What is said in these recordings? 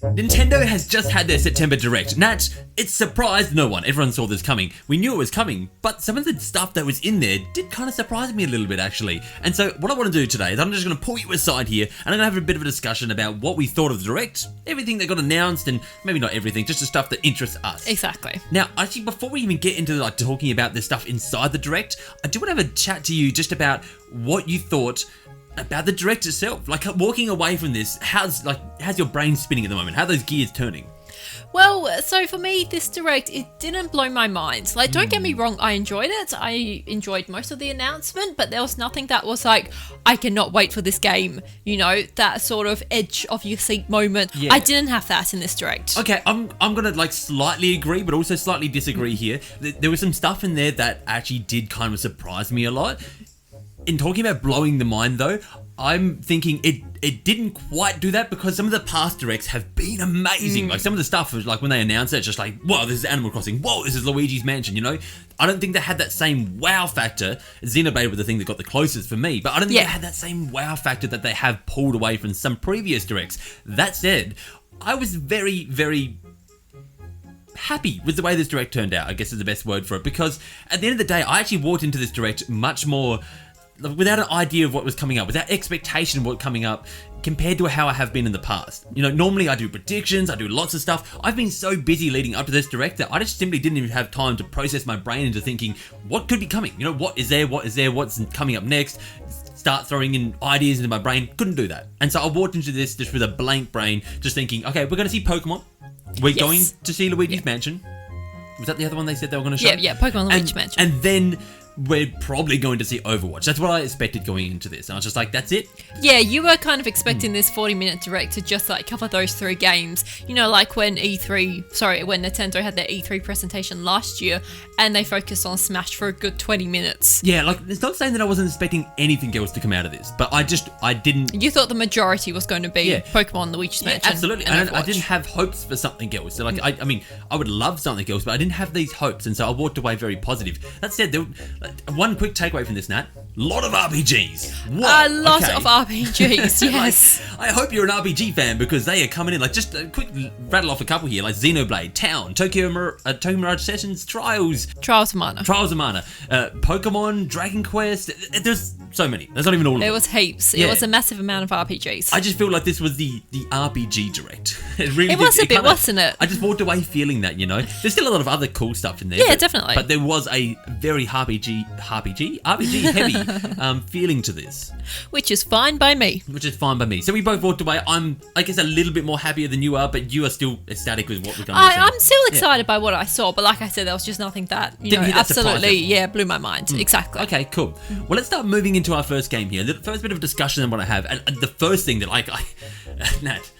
Nintendo has just had their September Direct. Nat, it surprised no one. Everyone saw this coming. We knew it was coming, but some of the stuff that was in there did kind of surprise me a little bit, actually. And so what I want to do today is I'm just going to pull you aside here, and I'm going to have a bit of a discussion about what we thought of the Direct, everything that got announced, and maybe not everything, just the stuff that interests us. Exactly. Now, actually, before we even get into like talking about the stuff inside the Direct, I do want to have a chat to you just about what you thought about the Direct itself. Like, walking away from this, how's your brain spinning at the moment? How are those gears turning? Well, so for me, this Direct, it didn't blow my mind. Like, don't get me wrong, I enjoyed it. I enjoyed most of the announcement, but there was nothing that was like, I cannot wait for this game. You know, that sort of edge of your seat moment. Yeah. I didn't have that in this Direct. Okay, I'm gonna like slightly agree, but also slightly disagree here. There was some stuff in there that actually did kind of surprise me a lot. In talking about blowing the mind though, I'm thinking it didn't quite do that because some of the past Directs have been amazing. Like some of the stuff was like when they announced it, it's just like, whoa, this is Animal Crossing. Whoa, this is Luigi's Mansion, you know? I don't think they had that same wow factor. Xenoblade was the thing that got the closest for me, but I don't think they had that same wow factor that they have pulled away from some previous Directs. That said, I was very, very happy with the way this Direct turned out, I guess is the best word for it, because at the end of the day, I actually walked into this Direct much more without an idea of what was coming up, without expectation of what coming up, compared to how I have been in the past. You know, normally I do predictions, I do lots of stuff. I've been so busy leading up to this Direct that I just simply didn't even have time to process my brain into thinking, what could be coming? You know, what is there, what's coming up next? Start throwing in ideas into my brain. Couldn't do that. And so I walked into this just with a blank brain, just thinking, okay, we're going to see Pokemon. We're going to see Luigi's Mansion. Was that the other one they said they were going to show? Yeah, Pokemon Luigi's Mansion. And then we're probably going to see Overwatch. That's what I expected going into this. And I was just like, that's it? Yeah, you were kind of expecting this 40-minute Direct to just like cover those three games. You know, like when Nintendo had their E3 presentation last year and they focused on Smash for a good 20 minutes. Yeah, like it's not saying that I wasn't expecting anything else to come out of this, but I didn't... You thought the majority was going to be Pokemon Luigi's Mansion. Absolutely. And I didn't have hopes for something else. So like, I mean, I would love something else, but I didn't have these hopes, and so I walked away very positive. That said, one quick takeaway from this, Nat. Lot of RPGs. Whoa, a lot of RPGs, yes. Like, I hope you're an RPG fan because they are coming in. Like, just a quick rattle off a couple here, like Xenoblade, Town, Tokyo Mirage Sessions, Trials of Mana, Pokemon, Dragon Quest. There's so many. There's not even all of them. There was heaps. It was a massive amount of RPGs. I just feel like this was the RPG Direct. It was a bit, wasn't it? I just walked away feeling that, you know. There's still a lot of other cool stuff in there. Yeah, definitely. But there was a very RPG heavy feeling to this. Which is fine by me. So we both walked away. I'm, I guess, a little bit more happier than you are, but you are still ecstatic with what we're going to see. I'm still excited by what I saw, but like I said, there was just nothing that, absolutely, blew my mind. Exactly. Okay, cool. Well, let's start moving into our first game here. The first bit of discussion I want to have, and the first thing that Nat,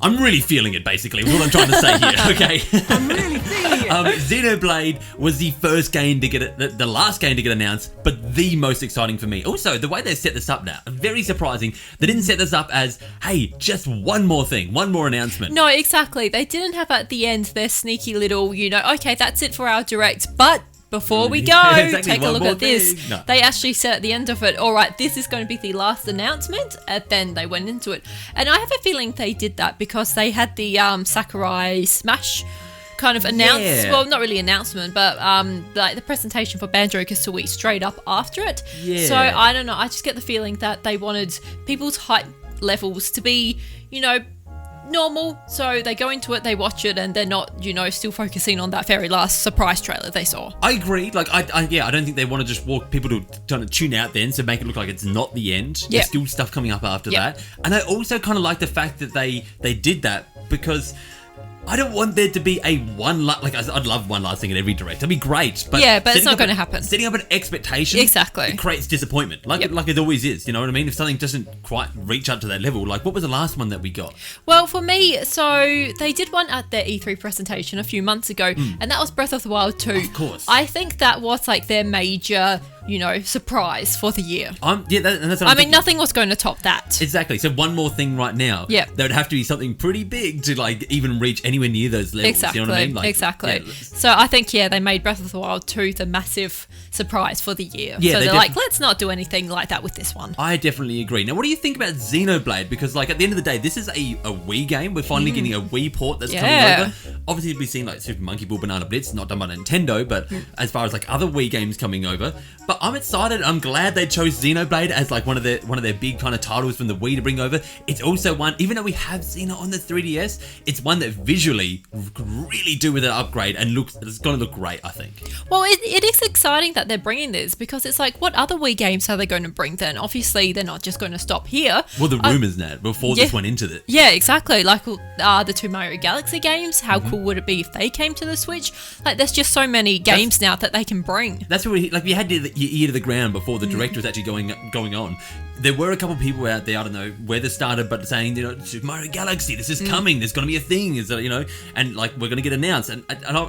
I'm really feeling it, basically, is what I'm trying to say here, okay? I'm really feeling it. Xenoblade was the first game to get the last game to get announced, but the most exciting for me. Also, the way they set this up now, very surprising. They didn't set this up as, hey, just one more thing, one more announcement. No, exactly. They didn't have at the end their sneaky little, okay, that's it for our Direct, but before we go, take a look at this. No. They actually said at the end of it, all right, this is going to be the last announcement, and then they went into it. And I have a feeling they did that because they had the Sakurai Smash kind of well, not really announcement, but like the presentation for Banjo-Kazooie straight up after it. Yeah. So I don't know, I just get the feeling that they wanted people's hype levels to be, normal, so they go into it, they watch it, and they're not, still focusing on that very last surprise trailer they saw. I agree. Like, I don't think they want to just walk people to kind of tune out then, so make it look like it's not the end. There's still stuff coming up after that. And I also kind of like the fact that they did that because I don't want there to be a I'd love one last thing in every Direct. That'd be great. But but it's not going to happen. Setting up an expectation, exactly, it creates disappointment. Like it always is. You know what I mean? If something doesn't quite reach up to that level, like what was the last one that we got? Well, for me, so they did one at their E3 presentation a few months ago, and that was Breath of the Wild 2. Of course. I think that was like their major, surprise for the year. Nothing was going to top that. Exactly. So one more thing right now. Yeah. There would have to be something pretty big to like even reach any anywhere near those levels. Exactly. You know what I mean? Exactly. Yeah. So I think, they made Breath of the Wild 2 the massive surprise for the year. Yeah, so they're like, let's not do anything like that with this one. I definitely agree. Now, what do you think about Xenoblade? Because, like, at the end of the day, this is a Wii game. We're finally getting a Wii port that's coming over. Obviously, we've seen, like, Super Monkey Ball Banana Blitz, not done by Nintendo, but as far as, like, other Wii games coming over. But I'm excited. I'm glad they chose Xenoblade as, like, one of their big kind of titles from the Wii to bring over. It's also one, even though we have seen it on the 3DS, it's one that visually really do with an upgrade and it's going to look great, I think. Well, it is exciting that they're bringing this because it's like, what other Wii games are they going to bring then? Obviously, they're not just going to stop here. Well, the rumours, Nat, before this went into it. Yeah, exactly. Like the 2 Mario Galaxy games, how cool would it be if they came to the Switch? Like, there's just so many games now that they can bring. That's what we had your ear to the ground before the direct was actually going on. There were a couple of people out there, I don't know where this started, but saying, Super Mario Galaxy, this is coming, there's going to be a thing, and like we're going to get announced. And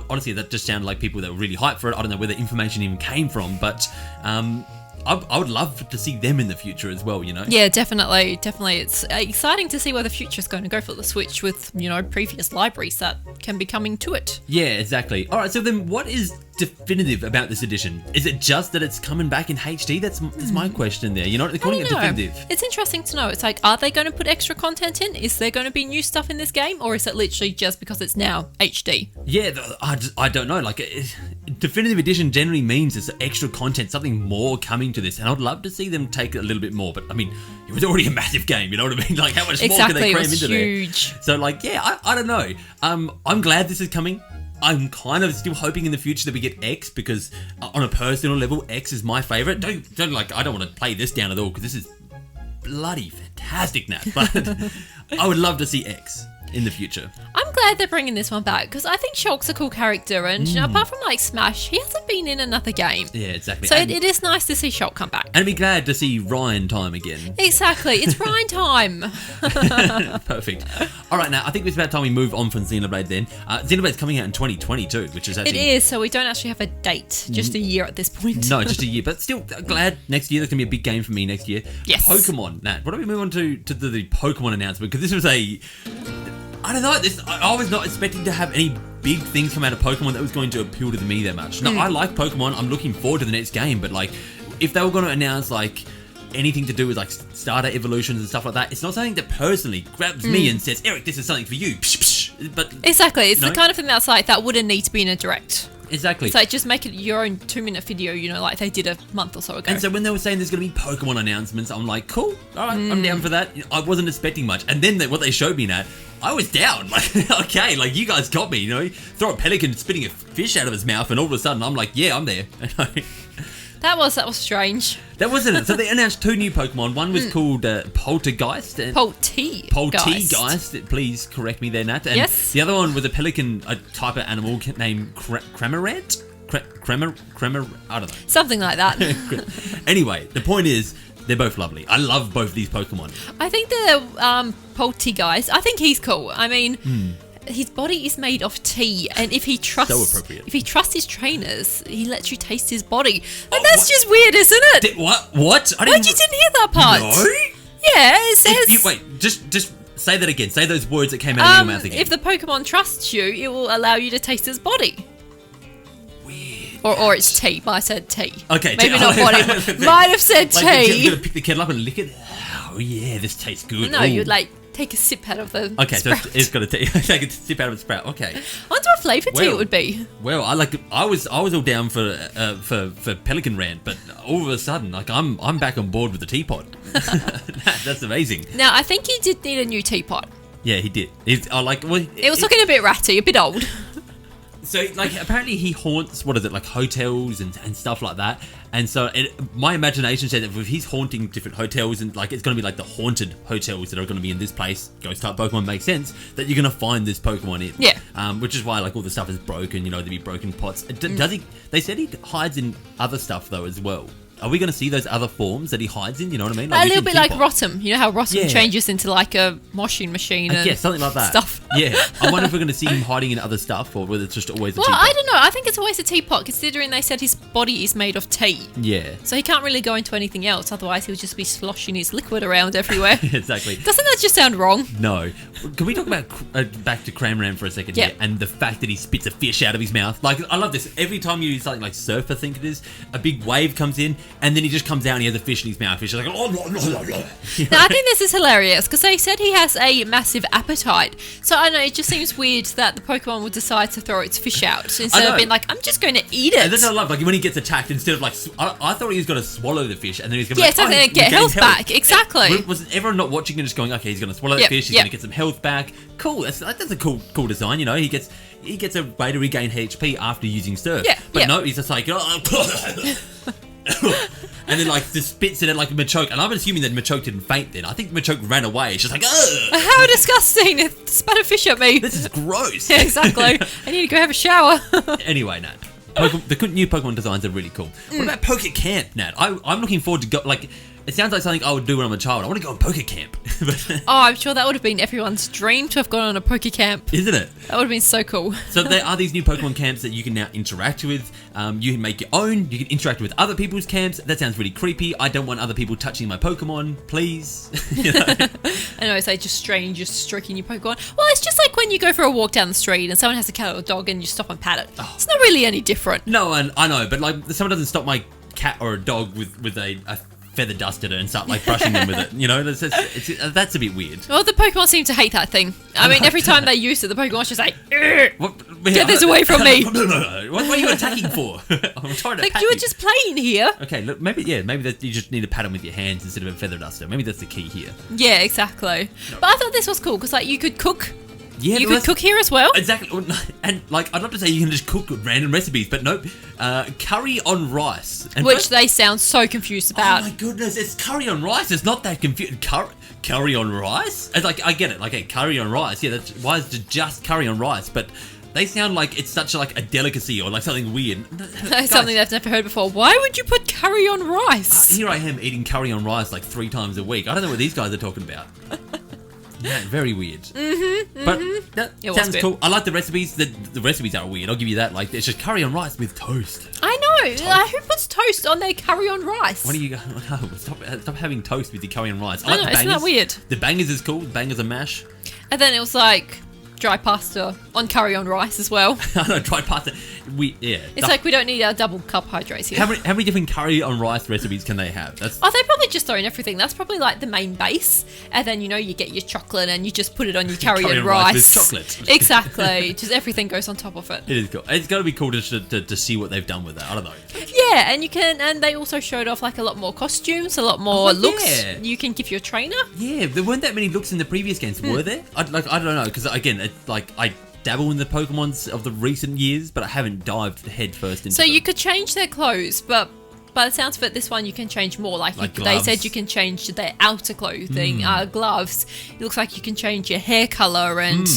honestly, that just sounded like people that were really hyped for it. I don't know where the information even came from, but I would love to see them in the future as well, Yeah, definitely. It's exciting to see where the future is going to go for the Switch with, previous libraries that can be coming to it. Yeah, exactly. All right, so then what is definitive about this edition? Is it just that it's coming back in HD? That's my question there. You're not calling it definitive. It's interesting to know. It's like, are they going to put extra content in? Is there going to be new stuff in this game? Or is it literally just because it's now HD? Yeah, I don't know. Like, definitive edition generally means there's extra content, something more coming to this. And I'd love to see them take it a little bit more. But, I mean, it was already a massive game, you know what I mean? Like, how much more can they cram into huge. There? So, like, yeah, I don't know. I'm glad this is coming. I'm kind of still hoping in the future that we get X because on a personal level, X is my favourite. I don't want to play this down at all because this is bloody fantastic, Nat. But I would love to see X in the future. I'm glad they're bringing this one back because I think Shulk's a cool character and apart from like Smash, he hasn't been in another game. Yeah, exactly. So it is nice to see Shulk come back. And I'd be glad to see Ryan time again. Exactly. It's Ryan time. Perfect. All right, now I think it's about time we move on from Xenoblade then. Xenoblade's coming out in 2022, which is actually... It is, so we don't actually have a date, just a year at this point. No, just a year, but still glad next year. There's going to be a big game for me next year. Yes. Pokemon. Nat, what do we move on to the Pokemon announcement? Because this was I don't know. I was not expecting to have any big things come out of Pokemon that was going to appeal to me that much. No, I like Pokemon. I'm looking forward to the next game. But like, if they were going to announce like anything to do with like starter evolutions and stuff like that, it's not something that personally grabs me and says, "Eric, this is something for you." But exactly, it's the kind of thing that's like that wouldn't need to be in a direct. Exactly. So just make it your own 2-minute video, like they did a month or so ago. And so when they were saying there's going to be Pokemon announcements, I'm like, cool, all right, I'm down for that. I wasn't expecting much. And then what they showed me, Nat, I was down. Like, okay, like you guys got me, throw a pelican spitting a fish out of his mouth and all of a sudden I'm like, yeah, I'm there. That was strange. That wasn't it. So they announced 2 new Pokemon. One was called Poltergeist. Poltergeist. Please correct me there, Nat. And yes. The other one was a pelican, a type of animal named Cramorant? Cremor, I don't know. Something like that. Anyway, the point is, they're both lovely. I love both these Pokemon. I think the Poltergeist, I think he's cool. I mean... His body is made of tea, and if he trusts, if he trusts his trainers, he lets you taste his body. And that's just weird, isn't it? What? You didn't hear that part? No. Yeah, it says. Wait, just say that again. Say those words that came out of your mouth again. If the Pokemon trusts you, it will allow you to taste his body. Weird. Or it's tea. I said tea. Okay. Maybe not body. Might have said tea. You're gonna pick the kettle up and lick it. Oh yeah, this tastes good. No, you'd take a sip out of the sprout. So it's got to take a sip out of a sprout. Okay. I wonder what flavour tea it would be. Well, I was all down for Pelican Rant, but all of a sudden, like I'm back on board with the teapot. That's amazing. Now I think he did need a new teapot. Yeah, he did. It was looking a bit ratty, a bit old. So, like, apparently he haunts, hotels and stuff like that. And so my imagination said that if he's haunting different hotels and, like, it's going to be like the haunted hotels that are going to be in this place, Ghost type Pokemon makes sense, that you're going to find this Pokemon in. Yeah. Which is why, like, all the stuff is broken, there'd be broken pots. Does he? They said he hides in other stuff, though, as well. are we going to see those other forms that he hides in? You know what I mean? A little bit like Rotom. You know how Rotom changes into like a washing machine and something like that. Stuff. Yeah. I wonder if we're going to see him hiding in other stuff or whether it's just always a teapot. Well, I don't know. I think it's always a teapot considering they said his body is made of tea. Yeah. So he can't really go into anything else. Otherwise, he'll just be sloshing his liquid around everywhere. Exactly. Doesn't that just sound wrong? No. Can we talk about back to Cramram for a second here and the fact that he spits a fish out of his mouth? Like, I love this. Every time you use something like surf, I think it is, a big wave comes in and then he just comes out and he has a fish in his mouth. He's just like, oh, blah, blah, blah, blah. Now, I think this is hilarious because they said he has a massive appetite. So I know it just seems weird that the Pokemon would decide to throw its fish out instead of being like, I'm just going to eat it. And that's what I love. Like when he gets attacked, instead of like, I thought he was going to swallow the fish and then he's going to get health back. Exactly. Was everyone not watching and just going, okay, he's going to swallow that fish, he's going to get some health back. Cool. That's a cool design. You know, he gets a way to regain HP after using Surf. Yeah. But no, he's just like, and then like just spits it at like Machoke, and I'm assuming that Machoke didn't faint then. I think Machoke ran away. It's just like, ugh! How disgusting! It spat a fish at me. This is gross. Yeah, exactly. I need to go have a shower. Anyway, Nat, the new Pokemon designs are really cool. What about Poke Camp, Nat? I'm looking forward to go. Like, it sounds like something I would do when I'm a child. I want to go on Poke Camp. I'm sure that would have been everyone's dream to have gone on a Poke Camp. Isn't it? That would have been so cool. So there are these new Pokemon camps that you can now interact with. You can make your own. You can interact with other people's camps. That sounds really creepy. I don't want other people touching my Pokemon, please. You know? I know, it's like just strangers stroking your Pokemon. Well, it's just like when you go for a walk down the street and someone has a cat or a dog and you stop and pat it. Oh. It's not really any different. No, and I know, but like someone doesn't stop my cat or a dog with a feather dusted it and start like brushing them with it. You know, that's a bit weird. Well, the Pokemon seem to hate that thing. I mean, every time they use it, the Pokemon's just like, get this away from me. No. What are you attacking for? I'm trying to like pat you were just playing here. Okay, look, maybe that you just need to pat them with your hands instead of a feather duster. Maybe that's the key here. Yeah, exactly. No. But I thought this was cool because like you could cook. Yeah, you could cook here as well. Exactly. And like, I'd love to say you can just cook random recipes, but nope. Curry on rice. And which they sound so confused about. Oh my goodness, it's curry on rice. It's not that confusing. Curry on rice? It's like, I get it. Like, hey, curry on rice. Yeah, why is it just curry on rice? But they sound like it's such like a delicacy or like something weird. Something they've never heard before. Why would you put curry on rice? Here I am eating curry on rice like 3 times a week. I don't know what these guys are talking about. Yeah, very weird. But that sounds cool. I like the recipes. The recipes are weird. I'll give you that. Like, it's just curry on rice with toast. I know. Who puts toast on their curry on rice? What are you? No, stop having toast with your curry on rice. I like the bangers. Isn't that weird? The bangers is cool. The bangers are mash. And then it was like dry pasta on curry on rice as well. I know, dry pasta. It's like we don't need our double carbohydrates here. How many different curry on rice recipes can they have? They're probably just throwing everything. That's probably like the main base. And then, you get your chocolate and you just put it on your curry and rice. With chocolate. Exactly. Just everything goes on top of it. It is cool. It's got to be cool to see what they've done with that. I don't know. Yeah, and they also showed off like a lot more costumes, a lot more looks. Yeah. You can give your trainer. Yeah, there weren't that many looks in the previous games, were there? I don't know, because again, it's like I dabble in the Pokemons of the recent years, but I haven't dived head first into So you could change their clothes, but by the sounds of it, this one you can change more. Like they said you can change their outer clothing, gloves. It looks like you can change your hair colour and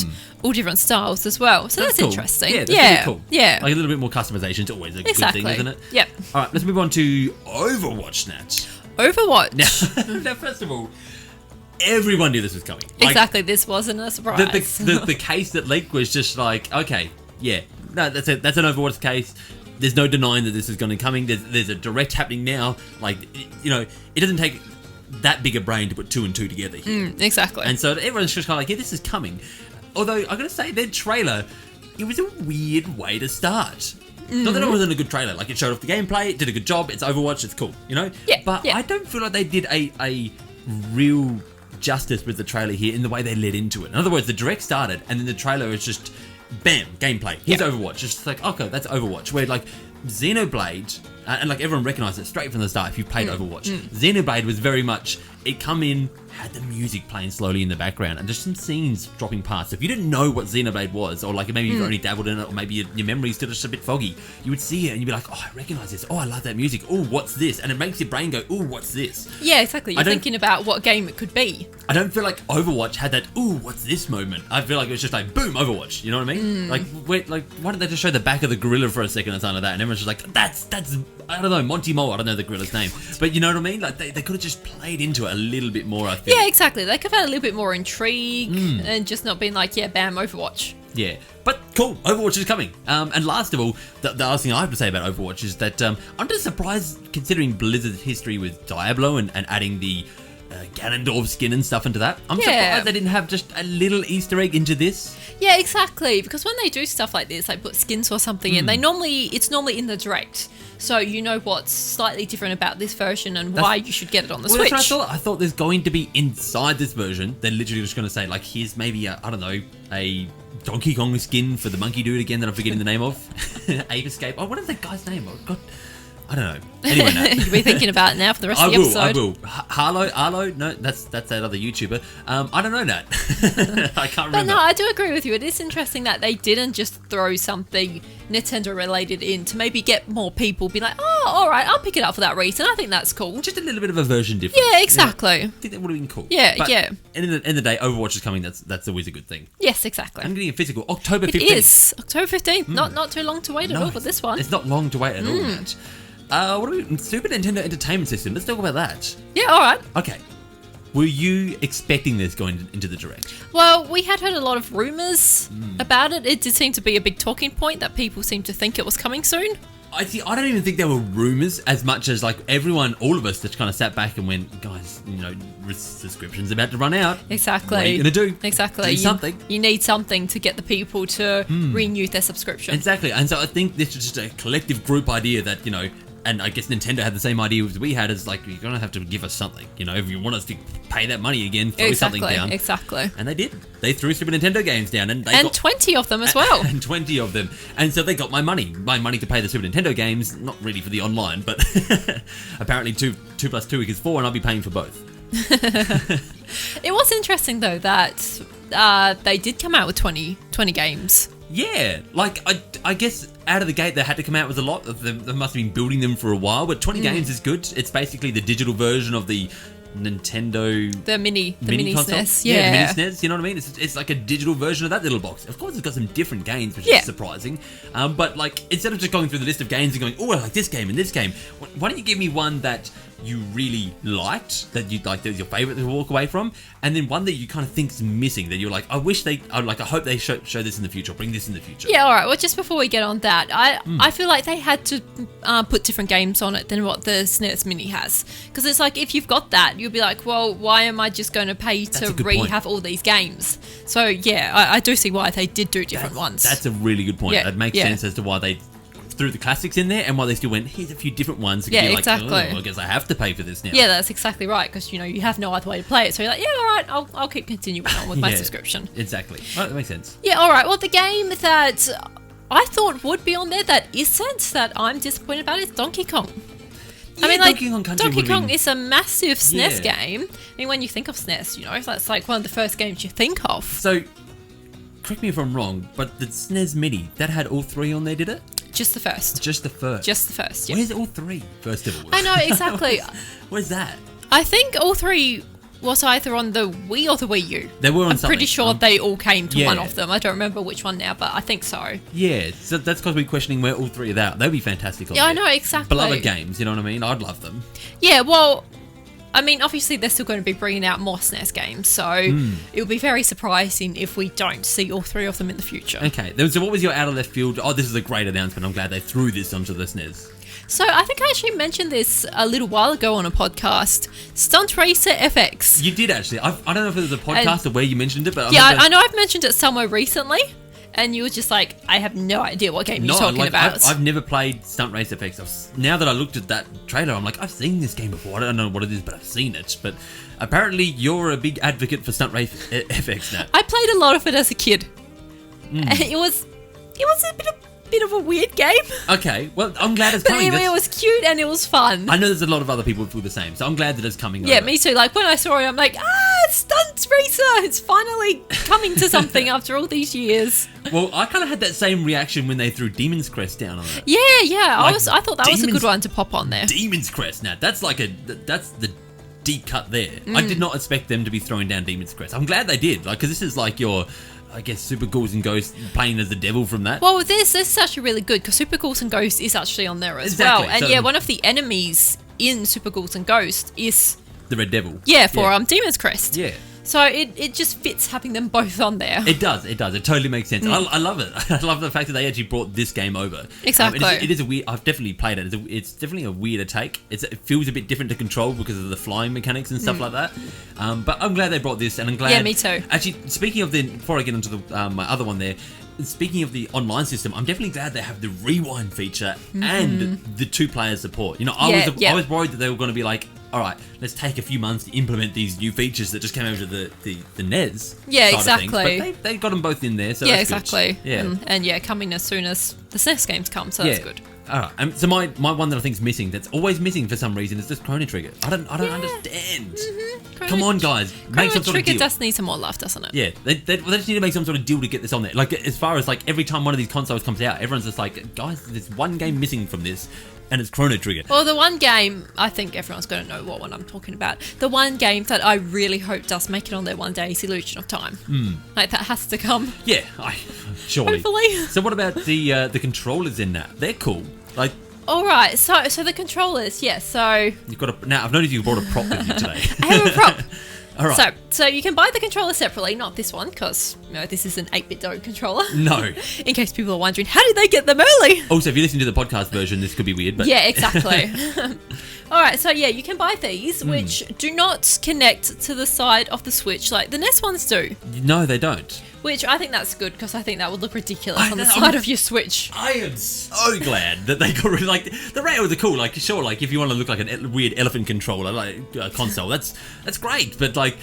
all different styles as well. So that's cool. Interesting. Yeah, that's really cool. Yeah. Like a little bit more customization is always a good thing, isn't it? Yep. All right, let's move on to Overwatch, Nat. Overwatch? Now, first of all, everyone knew this was coming. Exactly, this wasn't a surprise. The case that leaked was just like, okay, yeah, no, that's an Overwatch case. There's no denying that this is going to be coming. There's a direct happening now. Like, it doesn't take that big a brain to put 2 and 2 together here. Exactly. And so everyone's just kind of like, yeah, this is coming. Although, I got to say, their trailer, it was a weird way to start. Not that it wasn't a good trailer. Like, it showed off the gameplay, it did a good job, it's Overwatch, it's cool, Yeah. But I don't feel like they did a real justice with the trailer here in the way they led into it. In other words, the direct started and then the trailer is just bam, gameplay. Here's Overwatch. It's just like, okay, that's Overwatch. Where like Xenoblade, and like everyone recognized it straight from the start if you've played Overwatch. Xenoblade was very much, it come in, had the music playing slowly in the background and just some scenes dropping past. So if you didn't know what Xenoblade was, or like maybe you've only dabbled in it, or maybe your memory's still just a bit foggy, you would see it and you'd be like, oh, I recognize this. Oh, I love that music. Oh, what's this? And it makes your brain go, oh, what's this? Yeah, exactly. You're thinking about what game it could be. I don't feel like Overwatch had that, ooh, what's this moment? I feel like it was just like, boom, Overwatch. You know what I mean? Like, why didn't they just show the back of the gorilla for a second or something like that? And everyone's just like, that's I don't know, Monty Mole, I don't know the gorilla's name. But you know what I mean? Like, they could have just played into it a little bit more, I think. Yeah, exactly. They could have had a little bit more intrigue and just not been like, yeah, bam, Overwatch. Yeah, but cool, Overwatch is coming. And last of all, the last thing I have to say about Overwatch is that I'm just surprised, considering Blizzard's history with Diablo and adding the Ganondorf skin and stuff into that. I'm surprised they didn't have just a little Easter egg into this. Yeah, exactly. Because when they do stuff like this, like put skins or something in, it's normally in the direct. So you know what's slightly different about this version and why you should get it on the Switch. That's what I thought. I thought there's going to be inside this version. They're literally just going to say, like, here's maybe a Donkey Kong skin for the monkey dude again that I'm forgetting the name of. Ape Escape. Oh, what is that guy's name? Oh, God. I don't know. Anyway, no. You'll be thinking about it now for the rest of the episode. I will. Harlow? No, that's that other YouTuber. I don't know, Nat. I can't remember. But no, I do agree with you. It is interesting that they didn't just throw something Nintendo related in to maybe get more people be like, oh, all right, I'll pick it up for that reason. I think that's cool. Just a little bit of a version difference. Yeah, exactly. I think that would have been cool. Yeah, but yeah. And in the end of the day, Overwatch is coming. That's always a good thing. Yes, exactly. I'm getting a physical October 15th. It is October 15th. Not too long to wait at all for this one. It's not long to wait at all, Nat. What are we? Super Nintendo Entertainment System. Let's talk about that. Yeah, all right. Okay. Were you expecting this going into the Direct? Well, we had heard a lot of rumours about it. It did seem to be a big talking point that people seem to think it was coming soon. I don't even think there were rumours as much as like everyone, all of us, just kind of sat back and went, guys, subscription's about to run out. Exactly. What are you going to do? Exactly. Something. You need something to get the people to renew their subscription. Exactly. And so I think this is just a collective group idea that, and I guess Nintendo had the same idea as we had, as like, you're going to have to give us something. If you want us to pay that money again, throw something down. Exactly. And they did. They threw Super Nintendo games down. And 20 of them as well. And 20 of them. And so they got my money. My money to pay the Super Nintendo games, not really for the online, but apparently 2 plus 2 equals 4, and I'll be paying for both. It was interesting, though, that they did come out with 20 games. Yeah, like, I guess out of the gate they had to come out with a lot. They must have been building them for a while, but 20 games is good. It's basically the digital version of the Nintendo... The mini console. SNES. Yeah, the mini SNES, you know what I mean? It's like a digital version of that little box. Of course, it's got some different games, which is surprising. But, like, instead of just going through the list of games and going, oh, I like this game and this game, why don't you give me one that you really liked, that you like, that was your favourite to walk away from, and then one that you kind of think's missing, that you're like, I hope they show this in the future, or bring this in the future. Yeah, alright, well, just before we get on that, I feel like they had to put different games on it than what the SNES Mini has. Because it's like, if you've got that, you'll be like, well, why am I just going to pay to have all these games? So, yeah, I do see why they did do different ones. That's a really good point. It makes sense as to why they threw the classics in there, and why they still went, here's a few different ones. Yeah, exactly. Like, I guess I have to pay for this now. Yeah, that's exactly right, because you have no other way to play it. So you're like, yeah, all right, I'll keep continuing on with my subscription. Exactly. Oh, that makes sense. Yeah, all right. Well, the game that I thought would be on there that isn't, that I'm disappointed about, is Donkey Kong. Yeah, I mean, Donkey Kong is a massive SNES game. I mean, when you think of SNES, that's like one of the first games you think of. So, correct me if I'm wrong, but the SNES Mini, that had all 3 on there, did it? Just the first. Just the first. Just the first, yeah. Where's all 3, first of all? I know, exactly. Where's that? I think all 3 was either on the Wii or the Wii U. They were on I'm pretty sure they all came to one yeah. of them. I don't remember which one now, but I think so. Yeah, so that's because we're questioning where all 3 are at. They'd be fantastic on Yeah, there. I know, exactly. Beloved games, you know what I mean? I'd love them. Yeah, well, I mean, obviously they're still going to be bringing out more SNES games, so it would be very surprising if we don't see all 3 of them in the future. Okay, so what was your out of left field? Oh, this is a great announcement. I'm glad they threw this onto the SNES. So I think I actually mentioned this a little while ago on a podcast. Stunt Racer FX. You did actually. I don't know if it was a podcast or where you mentioned it, but I know I've mentioned it somewhere recently, and you were just like, I have no idea what game you're talking about. I've never played Stunt Race FX. Now that I looked at that trailer, I'm like, I've seen this game before. I don't know what it is, but I've seen it. But apparently, you're a big advocate for Stunt Race FX now. I played a lot of it as a kid. It was a bit of a weird game. Okay, well, I'm glad it's coming. But it was cute and it was fun. I know there's a lot of other people who feel the same, so I'm glad that it's coming. Yeah, me too. Like when I saw it, I'm like, it's Stunt Racer. It's finally coming to something after all these years. Well, I kind of had that same reaction when they threw Demon's Crest down on it. Yeah. I thought that was a good one to pop on there. Demon's Crest. Now that's the deep cut there. I did not expect them to be throwing down Demon's Crest. I'm glad they did, because this is like your I guess Super Ghouls and Ghosts playing as the devil from that. Well, this is actually really good because Super Ghouls and Ghosts is actually on there as well. And so, one of the enemies in Super Ghouls and Ghosts is the Red Devil. Yeah, for Demon's Crest. Yeah. So it just fits having them both on there. It does. It totally makes sense. I love it. I love the fact that they actually brought this game over. Exactly. It is a weird... I've definitely played it. It's definitely a weirder take. It feels a bit different to control because of the flying mechanics and stuff like that. But I'm glad they brought this, and I'm glad... Yeah, me too. Actually, speaking of before I get into my other one there, speaking of the online system, I'm definitely glad they have the rewind feature and the 2-player support. You know, I was worried that they were going to be like, all right, let's take a few months to implement these new features that just came over to the NES. Yeah, side exactly. Of things. But they got them both in there, so that's exactly. Good. Yeah, and coming as soon as the SNES games come, so that's good. All right. So my one that I think is missing, that's always missing for some reason, is this Chrono Trigger. I don't understand. Come on, guys, make some sort of deal. Chrono Trigger does need some more love, doesn't it? Yeah, they just need to make some sort of deal to get this on there. Like, as far as like every time one of these consoles comes out, everyone's just like, guys, there's one game missing from this. And it's Chrono Trigger. Well, the one game, I think everyone's going to know what one I'm talking about. The one game that I really hope does make it on there one day is Illusion of Time. Like, that has to come. Yeah, surely. Hopefully. So what about the controllers in that? They're cool. Like, all right, so the controllers, so... You've got now, I've noticed you brought a prop with you today. I have a prop. All right. So you can buy the controller separately, not this one, because this is an 8-bit Dog controller. No. In case people are wondering, how did they get them early? Also, if you listen to the podcast version, this could be weird, but... Yeah, exactly. All right, so you can buy these, which do not connect to the side of the Switch like the NES ones do. No, they don't. Which I think that's good, because I think that would look ridiculous on the side of your Switch. I am so glad that they got rid of, like, the rails are cool. Like, sure, like, if you want to look like a weird elephant controller, like, console, that's great. But, like,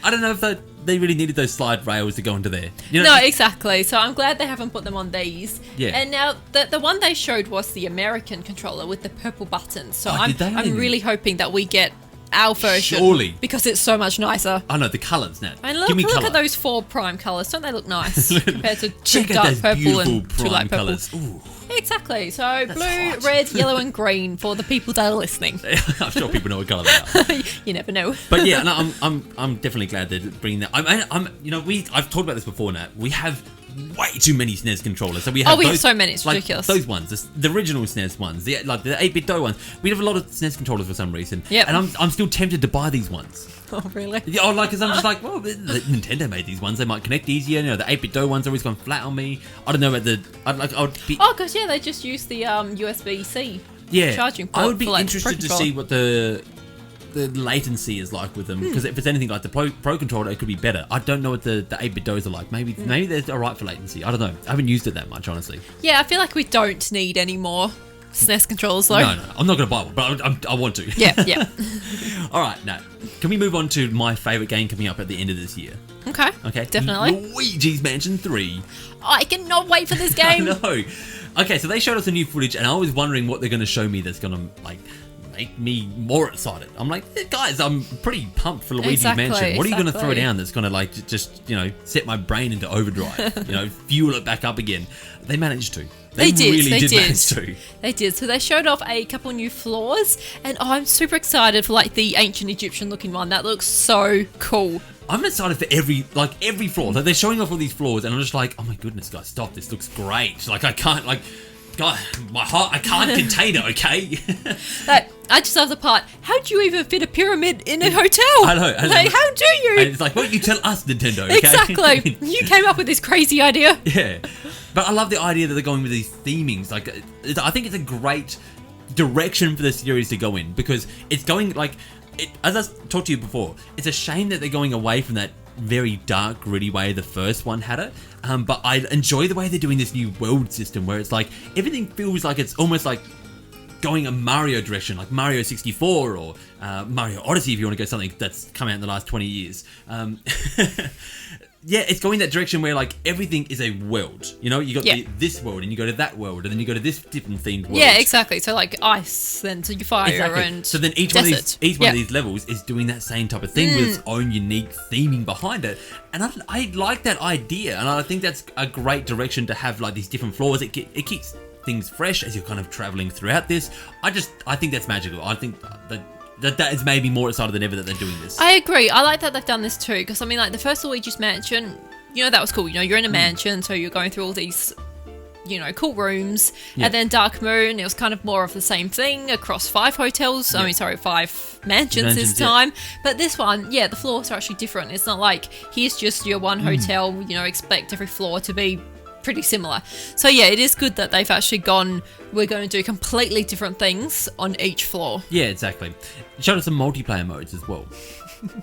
I don't know if they really needed those slide rails to go into there. You know, no, exactly. So I'm glad they haven't put them on these. Yeah. And now, the one they showed was the American controller with the purple buttons. So I'm really hoping that we get our version. Surely. Because it's so much nicer. I know, the colours, Nat. And look at those 4 prime colours. Don't they look nice? Compared to two dark purple and two light purple. Ooh. Exactly. So That's blue, hot. red, yellow and green for the people that are listening. I'm sure people know what colour they are. You never know. But yeah, no, I'm definitely glad they're bringing that. I've talked about this before, Nat. We have way too many SNES controllers. So we have so many. It's ridiculous. Those ones, the original SNES ones, the 8-bit Do ones. We have a lot of SNES controllers for some reason. Yep. And I'm still tempted to buy these ones. Oh, really? Yeah, because I'm just like, well, Nintendo made these ones. They might connect easier. You know, the 8-bit Do one's always gone flat on me. I don't know about because they just use the USB-C charging port. I would be interested to see what the latency is like with them, because if it's anything like the Pro controller, it could be better. I don't know what the 8-bit Do's are like. Maybe they're alright for latency. I don't know. I haven't used it that much, honestly. Yeah, I feel like we don't need any more SNES controllers, though. No, I'm not going to buy one, but I want to. Yeah. All right, Nat, can we move on to my favourite game coming up at the end of this year? Okay, definitely. Luigi's Mansion 3. I cannot wait for this game. I know. Okay, so they showed us a new footage, and I was wondering what they're going to show me that's going to, like, make me more excited. I'm like, guys, I'm pretty pumped for Luigi's Mansion. What are you going to throw down that's going to, like, just, set my brain into overdrive? Fuel it back up again. They managed to. They really did manage to. They did. So they showed off a couple new floors, and I'm super excited for, like, the ancient Egyptian looking one. That looks so cool. I'm excited for every floor. Like, they're showing off all these floors, and I'm just like, oh my goodness, guys, stop! This looks great. Like, I can't, like, God, my heart, I can't contain it. Okay. I just love the part. How do you even fit a pyramid in a hotel? I know. Like, how do you? And it's like, well, you tell us, Nintendo. Okay? Exactly. You came up with this crazy idea. Yeah, but I love the idea that they're going with these themings. Like, I think it's a great direction for the series to go in, because it's going like. As I talked to you before, it's a shame that they're going away from that very dark, gritty way the first one had it. But I enjoy the way they're doing this new world system, where it's like everything feels like it's almost like going a Mario direction, like Mario 64 or Mario Odyssey, if you want to go something that's come out in the last 20 years. Yeah, it's going that direction where, like, everything is a world. You know, you got this world, and you go to that world, and then you go to this different themed world. Yeah, exactly. So, like, ice, then to fire, and so then each one of these levels is doing that same type of thing with its own unique theming behind it. And I like that idea, and I think that's a great direction to have, like, these different floors. It keeps things fresh as you're kind of traveling throughout this. I think that's magical. I think that has made me more excited than ever that they're doing this. I agree. I like that they've done this too, because I mean, like, the first Luigi's Mansion, that was cool. You're in a mansion, so you're going through all these, cool rooms. Yeah. And then Dark Moon, it was kind of more of the same thing across 5 hotels. Yeah. 5 mansions this time. Yeah. But this one, the floors are actually different. It's not like here's just your one hotel, expect every floor to be pretty similar. So it is good that they've actually gone, we're going to do completely different things on each floor. Yeah, exactly. It showed us some multiplayer modes as well.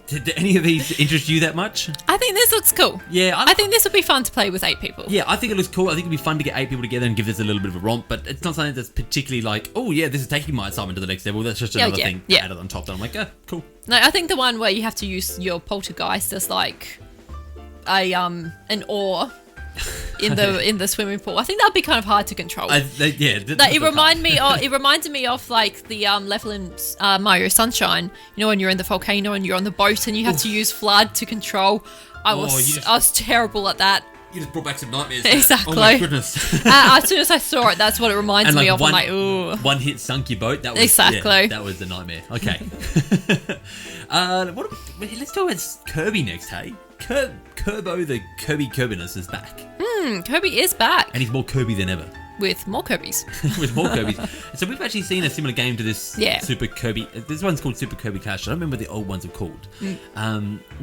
Did any of these interest you that much? I think this looks cool. Yeah. I think this would be fun to play with 8 people. Yeah, I think it looks cool. I think it'd be fun to get 8 people together and give this a little bit of a romp, but it's not something that's particularly like, oh yeah, this is taking my assignment to the next level. That's just another thing added on top that I'm like, cool. No, I think the one where you have to use your poltergeist as like an oar in the swimming pool. I think that'd be kind of hard to control. It reminded me of like the level in Mario Sunshine. When you're in the volcano and you're on the boat and you have to use flood to control. I was terrible at that. You just brought back some nightmares. Exactly. Oh my goodness. As soon as I saw it, that's what it reminds me of. I'm like, ooh. One hit sunk your boat. That was exactly. That was the nightmare. Okay. Let's talk about Kirby next, hey? Kirbo the Kirbiness is back. Kirby is back. And he's more Kirby than ever. With more Kirbys. With more Kirbys. So we've actually seen a similar game to this Super Kirby. This one's called Super Kirby Clash. I don't remember what the old ones are called.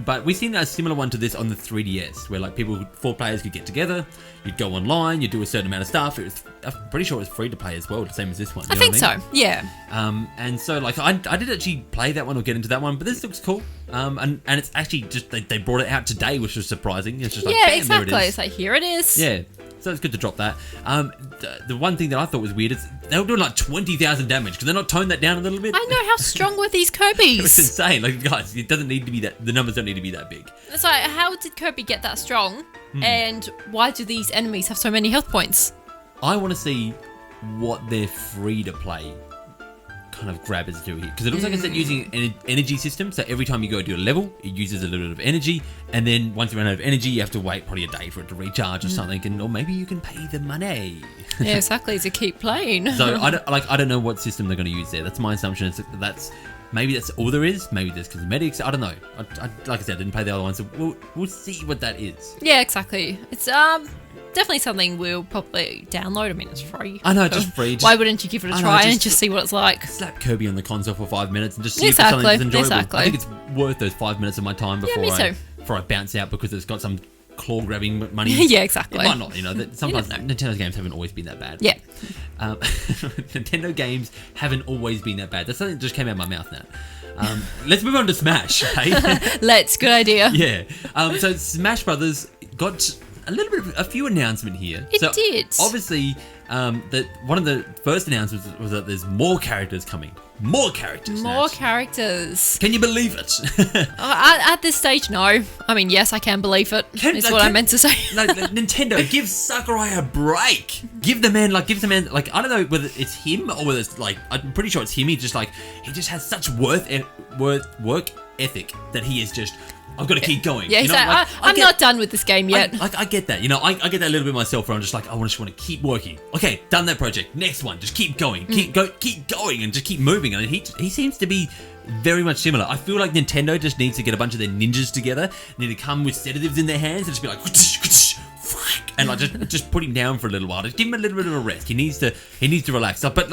But we've seen a similar one to this on the 3DS, where like 4 players could get together, you'd go online, you'd do a certain amount of stuff. I'm pretty sure it was free to play as well, the same as this one. I think so, yeah. And so like I did actually play that one or get into that one, but this looks cool. And it's actually just, they brought it out today, which was surprising. It's just like, bam, exactly. There it is. It's like, here it is. Yeah. So it's good to drop that. The one thing that I thought was weird is they were doing like 20,000 damage. Could they not tone that down a little bit? I know, how strong were these Kirbys? It was insane. Like, guys, it doesn't need to be that. The numbers don't need to be that big. It's like, how did Kirby get that strong? And why do these enemies have so many health points? I want to see what their free to play kind of grabbers do here, because it looks like it's using an energy system. So every time you go to a level, it uses a little bit of energy, and then once you run out of energy, you have to wait probably a day for it to recharge or something, or maybe you can pay the money. Yeah, exactly, to keep playing. So I don't know what system they're going to use there. That's my assumption. Maybe that's all there is. Maybe there's cosmetics. I don't know. Like I said, I didn't play the other one, so we'll see what that is. Yeah, exactly. It's definitely something we'll probably download. I mean, it's free. I know, just free. Why wouldn't you give it a try and just see what it's like? Slap Kirby on the console for 5 minutes and just see if it's something that's enjoyable. Exactly. I think it's worth those 5 minutes of my time before I bounce out because it's got some claw-grabbing money. Yeah, exactly. It might not, sometimes Nintendo's games haven't always been that bad. Yeah. Nintendo games haven't always been that bad. That's something that just came out of my mouth now. Let's move on to Smash, hey? Let's, good idea. Yeah. So Smash Brothers got a few announcement here. It did. Obviously, that one of the first announcements was that there's more characters coming. More characters. More characters. Can you believe it? At this stage, no. I mean, yes, I can believe it. That's what I meant to say. Nintendo, give Sakurai a break. Give the man, I don't know whether it's him or whether it's like, I'm pretty sure it's him. He just has such work ethic that he is just, I've got to keep going. Yeah, I'm not done with this game yet. I get that. I get that a little bit myself where I'm just like, I just want to keep working. Okay, done that project. Next one, just keep going. Keep going and just keep moving. And he seems to be very much similar. I feel like Nintendo just needs to get a bunch of their ninjas together, need to come with sedatives in their hands and just be like, and just put him down for a little while. Just give him a little bit of a rest. He needs to relax. But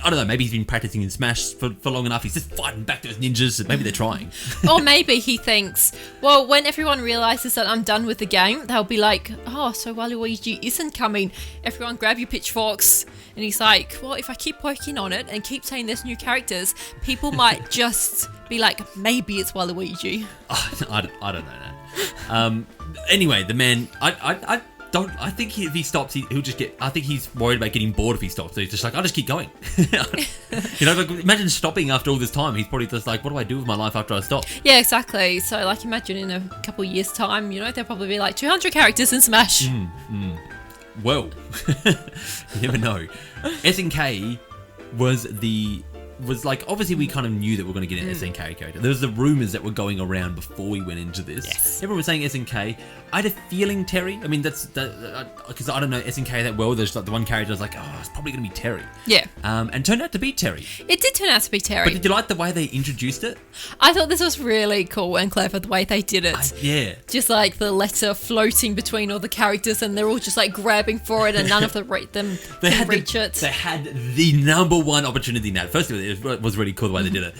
I don't know, maybe he's been practicing in Smash for long enough. He's just fighting back those ninjas. Maybe they're trying. Or maybe he thinks, well, when everyone realises that I'm done with the game, they'll be like, oh, so Waluigi isn't coming. Everyone grab your pitchforks. And he's like, well, if I keep working on it and keep saying there's new characters, people might just be like, maybe it's Waluigi. I don't know that. Anyway, the man, I think if he stops, he'll just get. I think he's worried about getting bored if he stops. So he's just like, I'll just keep going. Imagine stopping after all this time. He's probably just like, what do I do with my life after I stop? Yeah, exactly. So, imagine in a couple of years' time, there'll probably be 200 characters in Smash. Well, you never know. SNK was the was like, obviously we kind of knew that we were going to get an SNK character. There was the rumors that were going around before we went into this. Yes. Everyone was saying SNK. I had a feeling Terry. I mean, that's because I don't know SNK that well. There's like the one character I was like, oh, it's probably going to be Terry. Yeah. And turned out to be Terry. It did turn out to be Terry. But did you like the way they introduced it? I thought this was really cool and clever the way they did it. Yeah. Just like the letter floating between all the characters and they're all just like grabbing for it and none of them can reach it. They had the number one opportunity, Nat. First of all, it was really cool the way they did it.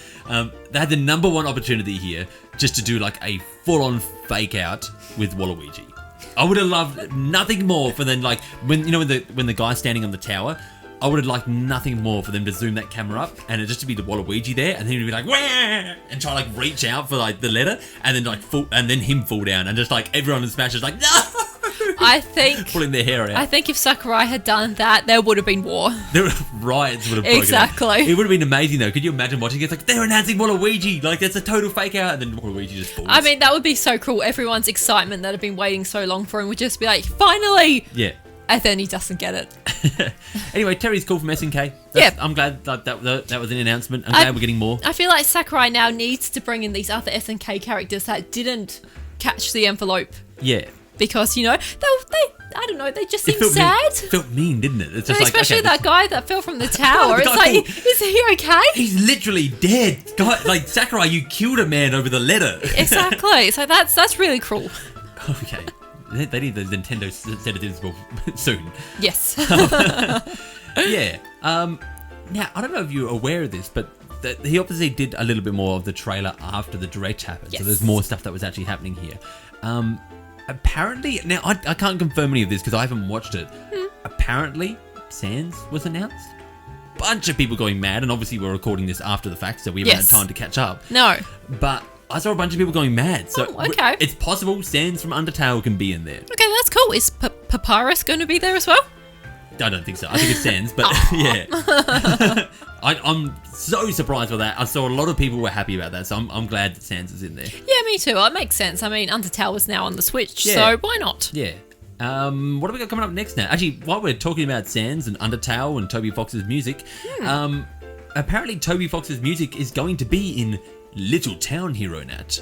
They had the number one opportunity here just to do like a full-on fake out with Waluigi. I would have loved nothing more for them, like when the guy's standing on the tower. I would have liked nothing more for them to zoom that camera up and it just to be the Waluigi there, and then he'd be like, wah! And try like reach out for like the letter, and then like and then him fall down, and just like everyone in Smash is like, no! I think pulling their hair out. I think if Sakurai had done that, there would have been war. Riots would have broken exactly. out. It would have been amazing though. Could you imagine watching it? It's like they're announcing Waluigi, like it's a total fake out, and then Waluigi just falls. I mean, that would be so cool. Everyone's excitement that had been waiting so long for him would just be like, finally! Yeah. And then he doesn't get it. Anyway, Terry's cool from SNK. Yeah. I'm glad that was an announcement. I'm glad we're getting more. I feel like Sakurai now needs to bring in these other SNK characters that didn't catch the envelope. Yeah. Because, they I don't know, they just seem sad. It felt mean, didn't it? It's just especially that guy that fell from the tower. It's like, is he okay? He's literally dead. God, like, Sakurai, you killed a man over the letter. Exactly. So that's really cruel. Okay. They need the Nintendo sedatives soon. Yes. Yeah. Now, I don't know if you're aware of this, but he obviously did a little bit more of the trailer after the direct happened. Yes. So there's more stuff that was actually happening here. Apparently, now I can't confirm any of this because I haven't watched it. Apparently, Sans was announced. Bunch of people going mad, and obviously we're recording this after the fact, so we haven't had time to catch up. No. But I saw a bunch of people going mad, so okay. It's possible Sans from Undertale can be in there. Okay, that's cool. Is Papyrus going to be there as well? I don't think so. I think it's Sans, but yeah. I'm so surprised by that. I saw a lot of people were happy about that, so I'm glad that Sans is in there. Yeah, me too. It makes sense. I mean, Undertale is now on the Switch, so why not? Yeah. What have we got coming up next now? Actually, while we're talking about Sans and Undertale and Toby Fox's music, apparently Toby Fox's music is going to be in Little Town Hero, Nat.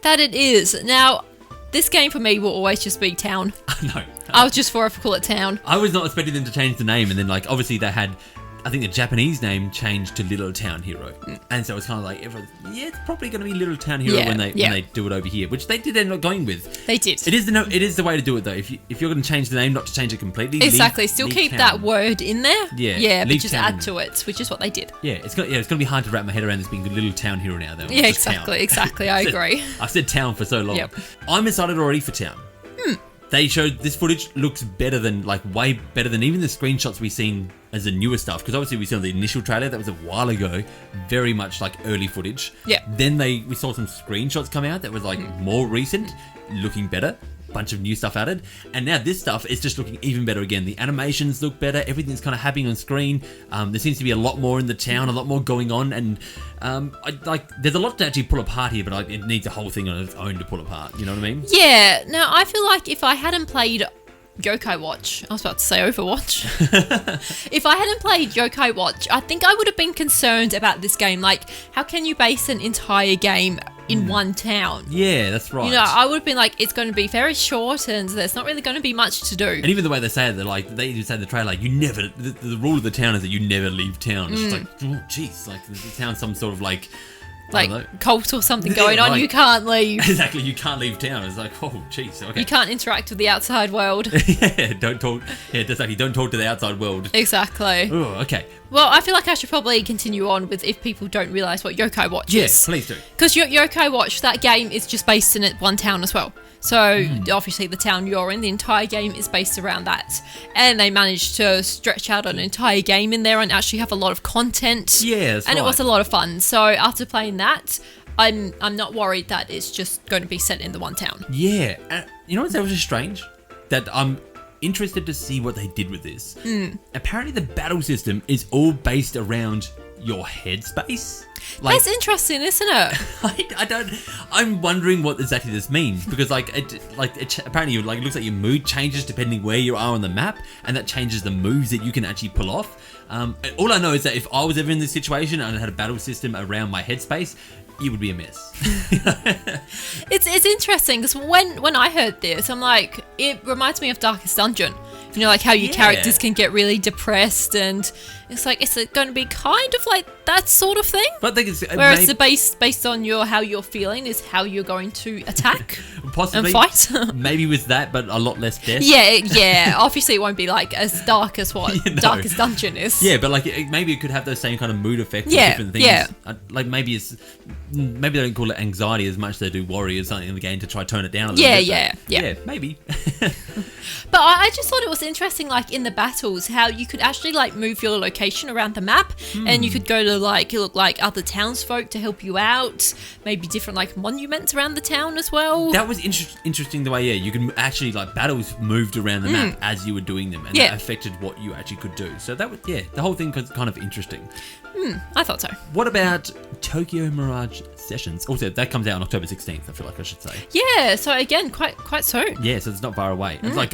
That it is. Now, this game for me will always just be Town. No. I was just forever call it Town. I was not expecting them to change the name, and then like obviously they had, I think the Japanese name changed to Little Town Hero, and so it's kind of like everyone, it's probably going to be Little Town Hero when they do it over here, which they did end up going with. They did. It is the way to do it though. If you're going to change the name, not to change it completely. Exactly. Still keep that word in there. Yeah. But just add to it, which is what they did. Yeah. It's going to be hard to wrap my head around this being Little Town Hero now though. Yeah. Exactly. I agree. I've said Town for so long. Yep. I'm excited already for Town. They showed this footage looks better than way better than even the screenshots we've seen as the newer stuff. Because obviously we saw the initial trailer that was a while ago, very much like early footage. Yeah. Then we saw some screenshots come out that was like more recent, looking better. Bunch of new stuff added, and now this stuff is just looking even better again. The animations look better, everything's kind of happening on screen. There seems to be a lot more in the town, a lot more going on, and there's a lot to actually pull apart here, but it needs a whole thing on its own to pull apart, you know what I mean? Yeah. Now I feel like if I hadn't played Yokai Watch, I was about to say Overwatch. If I hadn't played Yokai Watch, I think I would have been concerned about this game. Like, how can you base an entire game in one town? Yeah, that's right. I would have been like, it's going to be very short and there's not really going to be much to do. And even the way they say it, they even say in the trailer, like, you never, the rule of the town is that you never leave town. It's just like, oh, jeez, like, the town's some sort of like cult or something going on. You can't leave. Exactly, you can't leave town. It's like, oh, jeez, okay. You can't interact with the outside world. Yeah, don't talk. Yeah, exactly. Don't talk to the outside world. Exactly. Oh, okay. Well, I feel like I should probably continue on with if people don't realise what Yokai Watch is. Yes, please do. Because Yokai Watch, that game is just based in one town as well. So obviously the town you're in, the entire game is based around that. And they managed to stretch out an entire game in there and actually have a lot of content. Yeah, that's and right. It was a lot of fun. So after playing that, I'm not worried that it's just going to be set in the one town. Yeah. You know what's actually strange? That I'm interested to see what they did with this. Apparently the battle system is all based around your headspace. That's interesting, isn't it? I'm wondering what exactly this means, because apparently it looks like your mood changes depending where you are on the map, and that changes the moves that you can actually pull off. All I know is that if I was ever in this situation and I had a battle system around my headspace, it would be a mess. It's interesting because when I heard this, I'm like, it reminds me of Darkest Dungeon. You know, like how your characters can get really depressed, and it's like, is it going to be kind of like that sort of thing? But I think it's whereas the based on how you're feeling is how you're going to attack possibly, and fight. Maybe with that, but a lot less death. Yeah. Obviously, it won't be like as dark as what Darkest Dungeon is. Yeah, but maybe it could have those same kind of mood effects. And different things. Yeah. Maybe they don't call it anxiety as much as they do worry or something in the game to try to tone it down a little bit. Yeah, maybe. But I just thought it was interesting, like in the battles, how you could actually like move your location around the map, and you could go to other townsfolk to help you out, maybe different like monuments around the town as well. That was interesting the way, you can actually battles moved around the map as you were doing them, and that affected what you actually could do. So that was, the whole thing was kind of interesting. I thought so. What about Tokyo Mirage Sessions? Also, that comes out on October 16th, I feel like I should say. Yeah, so again, quite soon. Yeah, so it's not far away. It's like,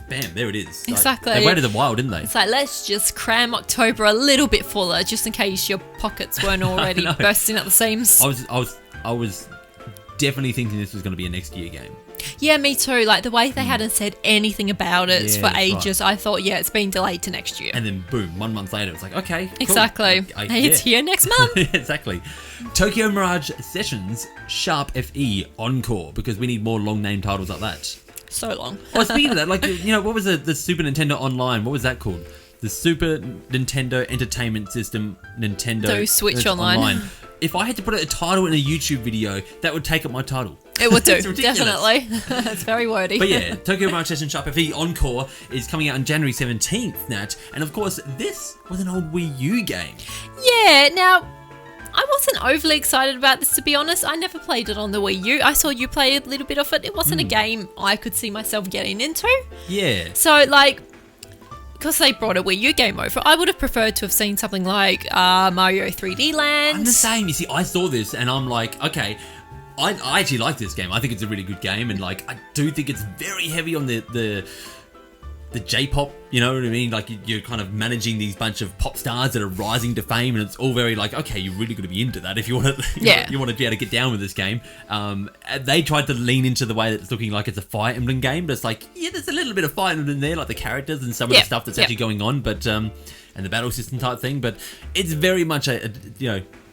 bam, there it is. Exactly. They waited a while, didn't they? It's like, let's just cram October a little bit fuller, just in case your pockets weren't already bursting at the seams. I was definitely thinking this was going to be a next year game. Yeah, me too. Like the way they hadn't said anything about it for ages, I thought, it's been delayed to next year. And then boom, 1 month later, it's like, okay, cool. Exactly. It's here next month. Exactly. Tokyo Mirage Sessions Sharp FE Encore, because we need more long name titles like that. So long. Well, speaking of that, what was the Super Nintendo Online? What was that called? The Super Nintendo Entertainment System Nintendo Switch Online. If I had to put a title in a YouTube video, that would take up my title. It would do, definitely. It's very wordy. But yeah, Tokyo Mirage Session Sharp FE Encore is coming out on January 17th, Nat. And of course, this was an old Wii U game. Yeah, now, I wasn't overly excited about this, to be honest. I never played it on the Wii U. I saw you play a little bit of it. It wasn't a game I could see myself getting into. Yeah. So, because they brought a Wii U game over, I would have preferred to have seen something like Mario 3D Land. I'm the same. You see, I saw this and I'm like, okay, I actually like this game. I think it's a really good game, and I do think it's very heavy on the J-pop, you know what I mean? You're kind of managing these bunch of pop stars that are rising to fame, and it's all very okay, you're really going to be into that if you want to, you want to be able to get down with this game. They tried to lean into the way that it's looking like it's a Fire Emblem game, but it's there's a little bit of Fire Emblem in there, like the characters and some of the stuff that's actually going on, but and the battle system type thing, but it's very much a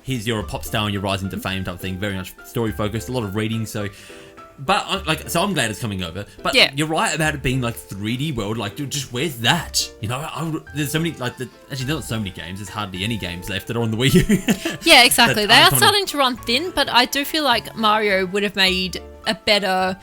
you're a pop star and you're rising to fame type thing, very much story focused, a lot of reading, so I'm glad it's coming over. But you're right about it being 3D world. Just where's that? There's so many actually not so many games. There's hardly any games left that are on the Wii U. Yeah, exactly. They are starting to run thin, but I do feel like Mario would have made a better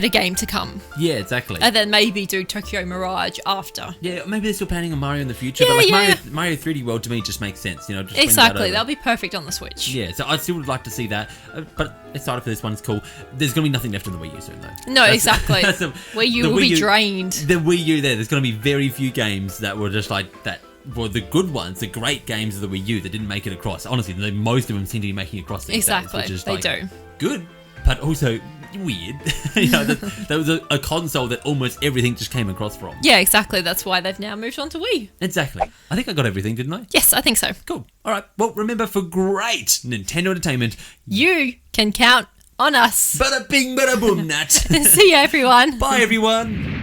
game to come. Yeah, exactly. And then maybe do Tokyo Mirage after. Yeah, maybe they're still planning on Mario in the future. But Mario 3D World to me just makes sense. Just exactly. That'll be perfect on the Switch. Yeah, so I still would like to see that. But excited for this one. It's cool. There's going to be nothing left on the Wii U soon, though. No, exactly. Wii U will be drained. The Wii U there's going to be very few games that were just like that. Well, the good ones, the great games of the Wii U that didn't make it across. Honestly, most of them seem to be making it across these days, which is they do. Good, but also weird. That was a console that almost everything just came across from. Yeah, exactly. That's why they've now moved on to Wii. Exactly. I think I got everything, didn't I? Yes, I think so. Cool. All right. Well, remember, for great Nintendo entertainment, you can count on us. Bada bing, bada boom, Nat. See you, everyone. Bye, everyone.